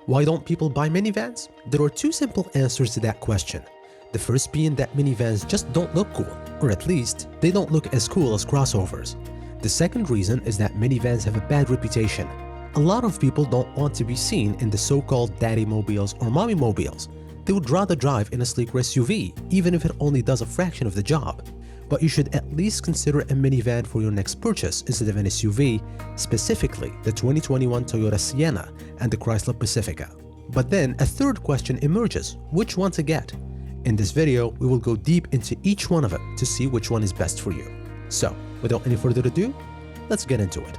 Why don't people buy minivans? There are two simple answers to that question. The first being that minivans just don't look cool, or at least, they don't look as cool as crossovers. The second reason is that minivans have a bad reputation. A lot of people don't want to be seen in the so-called daddy mobiles or mommy mobiles. They would rather drive in a sleeker SUV, even if it only does a fraction of the job. But you should at least consider a minivan for your next purchase instead of an SUV, specifically the 2021 Toyota Sienna and the Chrysler Pacifica. But then a third question emerges: which one to get? In this video, we will go deep into each one of them to see which one is best for you. So, without any further ado, let's get into it.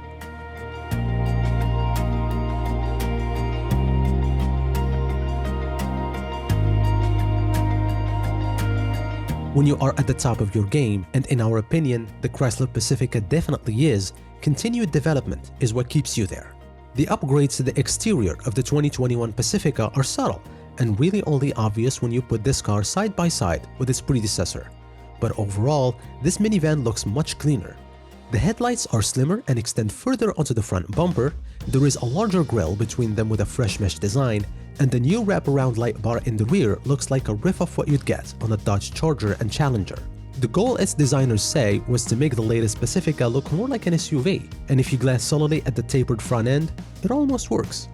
When you are at the top of your game, and in our opinion, the Chrysler Pacifica definitely is, continued development is what keeps you there. The upgrades to the exterior of the 2021 Pacifica are subtle and really only obvious when you put this car side by side with its predecessor. But overall, this minivan looks much cleaner. The headlights are slimmer and extend further onto the front bumper, there is a larger grille between them with a fresh mesh design, and the new wraparound light bar in the rear looks like a riff of what you'd get on a Dodge Charger and Challenger. The goal, its designers say, was to make the latest Pacifica look more like an SUV, and if you glance solely at the tapered front end, it almost works.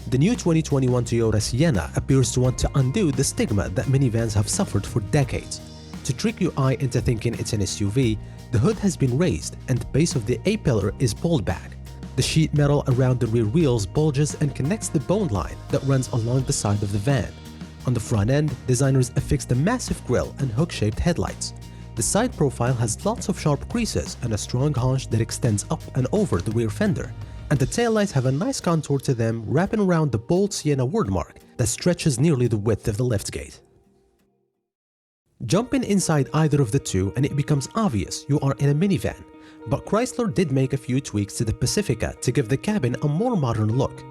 The new 2021 Toyota Sienna appears to want to undo the stigma that minivans have suffered for decades. To trick your eye into thinking it's an SUV, the hood has been raised and the base of the A-pillar is pulled back. The sheet metal around the rear wheels bulges and connects the bone line that runs along the side of the van. On the front end, designers affixed a massive grille and hook-shaped headlights. The side profile has lots of sharp creases and a strong haunch that extends up and over the rear fender, and the taillights have a nice contour to them wrapping around the bold Sienna wordmark that stretches nearly the width of the liftgate. Jump in inside either of the two and it becomes obvious you are in a minivan, but Chrysler did make a few tweaks to the Pacifica to give the cabin a more modern look.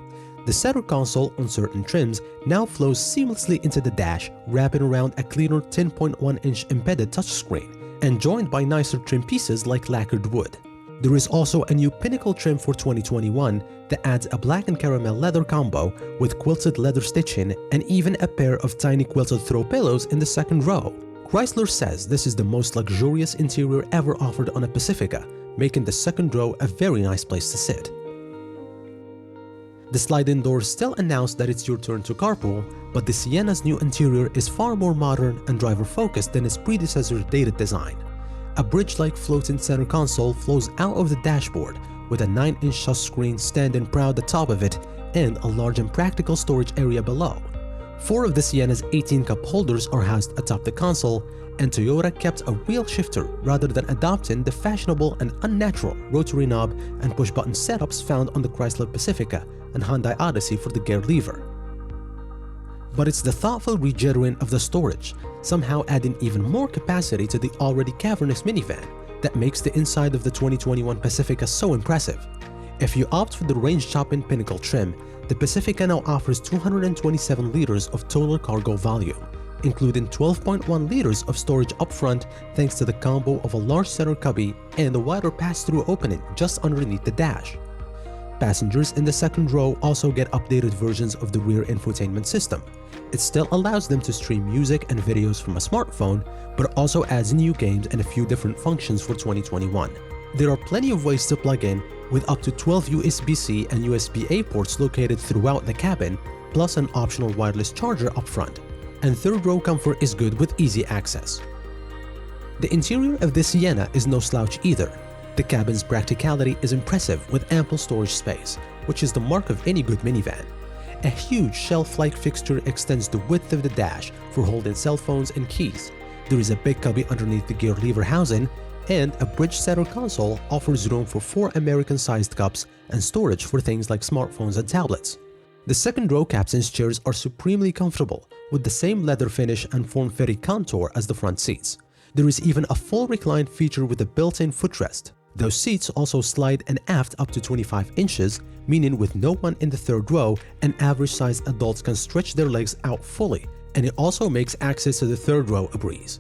The center console on certain trims now flows seamlessly into the dash, wrapping around a cleaner 10.1-inch embedded touchscreen and joined by nicer trim pieces like lacquered wood. There is also a new Pinnacle trim for 2021 that adds a black and caramel leather combo with quilted leather stitching and even a pair of tiny quilted throw pillows in the second row. Chrysler says this is the most luxurious interior ever offered on a Pacifica, making the second row a very nice place to sit. The slide-in doors still announce that it's your turn to carpool, but the Sienna's new interior is far more modern and driver-focused than its predecessor's dated design. A bridge-like floating center console flows out of the dashboard, with a 9-inch touchscreen standing proud at the top of it and a large and practical storage area below. 4 of the Sienna's 18 cup holders are housed atop the console, and Toyota kept a real shifter rather than adopting the fashionable and unnatural rotary knob and push-button setups found on the Chrysler Pacifica and Hyundai Odyssey for the gear lever. But it's the thoughtful rejiggering of the storage, somehow adding even more capacity to the already cavernous minivan, that makes the inside of the 2021 Pacifica so impressive. If you opt for the range-chopping Pinnacle trim, the Pacifica now offers 227 liters of total cargo volume, including 12.1 liters of storage up front thanks to the combo of a large center cubby and a wider pass-through opening just underneath the dash. Passengers in the second row also get updated versions of the rear infotainment system. It still allows them to stream music and videos from a smartphone, but also adds new games and a few different functions for 2021. There are plenty of ways to plug in, with up to 12 USB-C and USB-A ports located throughout the cabin, plus an optional wireless charger up front. And third row comfort is good with easy access. The interior of the Sienna is no slouch either. The cabin's practicality is impressive with ample storage space, which is the mark of any good minivan. A huge shelf-like fixture extends the width of the dash for holding cell phones and keys. There is a big cubby underneath the gear lever housing, and a bridge center console offers room for 4 American-sized cups and storage for things like smartphones and tablets. The second row captain's chairs are supremely comfortable, with the same leather finish and form-fitting contour as the front seats. There is even a full recline feature with a built-in footrest. Those seats also slide and aft up to 25 inches, meaning with no one in the third row, an average-sized adult can stretch their legs out fully, and it also makes access to the third row a breeze.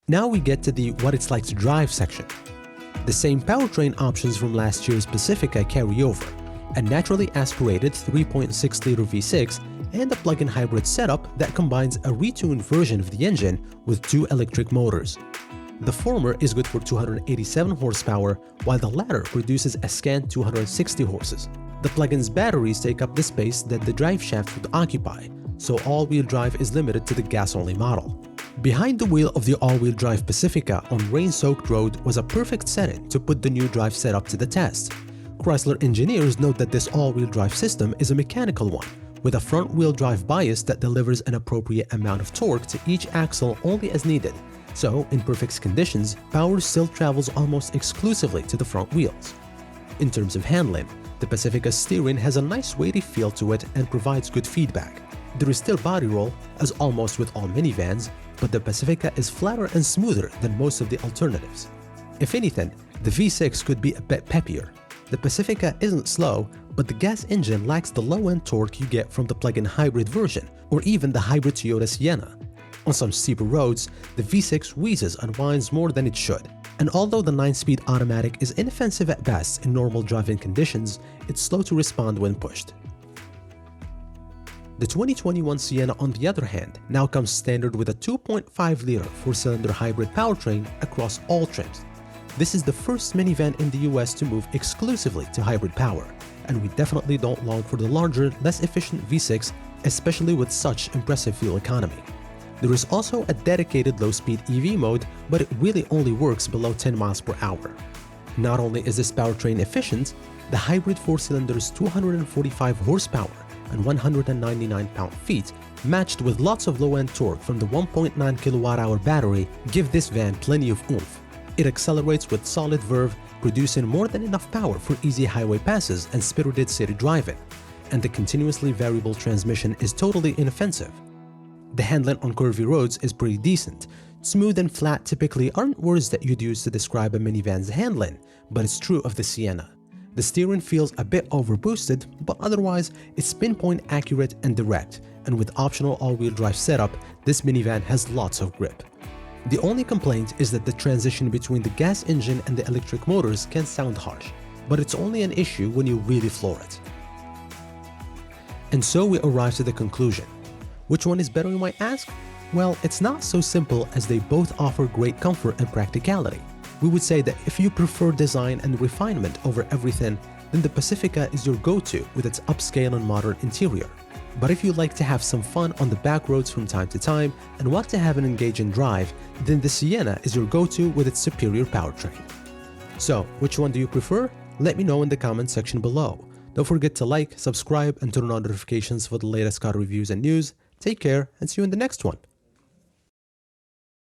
Now we get to the what it's like to drive section. The same powertrain options from last year's Pacifica carry over. a naturally aspirated 3.6-liter V6, and a plug-in hybrid setup that combines a retuned version of the engine with 2 electric motors. The former is good for 287 horsepower, while the latter produces a scant 260 horses. The plug-in's batteries take up the space that the driveshaft would occupy, so all-wheel drive is limited to the gas-only model. Behind the wheel of the all-wheel drive Pacifica on rain-soaked road was a perfect setting to put the new drive setup to the test. Chrysler engineers note that this all-wheel drive system is a mechanical one, with a front-wheel drive bias that delivers an appropriate amount of torque to each axle only as needed. So, in perfect conditions, power still travels almost exclusively to the front wheels. In terms of handling, the Pacifica's steering has a nice weighty feel to it and provides good feedback. There is still body roll, as almost with all minivans, but the Pacifica is flatter and smoother than most of the alternatives. If anything, the V6 could be a bit peppier. The Pacifica isn't slow, but the gas engine lacks the low-end torque you get from the plug-in hybrid version, or even the hybrid Toyota Sienna. On some steeper roads, the V6 wheezes and whines more than it should, and although the 9-speed automatic is inoffensive at best in normal driving conditions, it's slow to respond when pushed. The 2021 Sienna, on the other hand, now comes standard with a 2.5-liter 4-cylinder hybrid powertrain across all trims. This is the first minivan in the US to move exclusively to hybrid power, and we definitely don't long for the larger, less efficient V6, especially with such impressive fuel economy. There is also a dedicated low-speed EV mode, but it really only works below 10 miles per hour. Not only is this powertrain efficient, the hybrid 4-cylinder's 245 horsepower and 199 pound-feet, matched with lots of low-end torque from the 1.9 kWh battery, give this van plenty of oomph. It accelerates with solid verve, producing more than enough power for easy highway passes and spirited city driving. And the continuously variable transmission is totally inoffensive. The handling on curvy roads is pretty decent. Smooth and flat typically aren't words that you'd use to describe a minivan's handling, but it's true of the Sienna. The steering feels a bit overboosted, but otherwise it's pinpoint accurate and direct, and with optional all-wheel drive setup, this minivan has lots of grip. The only complaint is that the transition between the gas engine and the electric motors can sound harsh, but it's only an issue when you really floor it. And so we arrive to the conclusion. Which one is better, you might ask? Well, it's not so simple, as they both offer great comfort and practicality. We would say that if you prefer design and refinement over everything, then the Pacifica is your go-to with its upscale and modern interior. But if you like to have some fun on the back roads from time to time and want to have an engaging drive, then the Sienna is your go-to with its superior powertrain. So, which one do you prefer? Let me know in the comment section below. Don't forget to like, subscribe, and turn on notifications for the latest car reviews and news. Take care, and see you in the next one.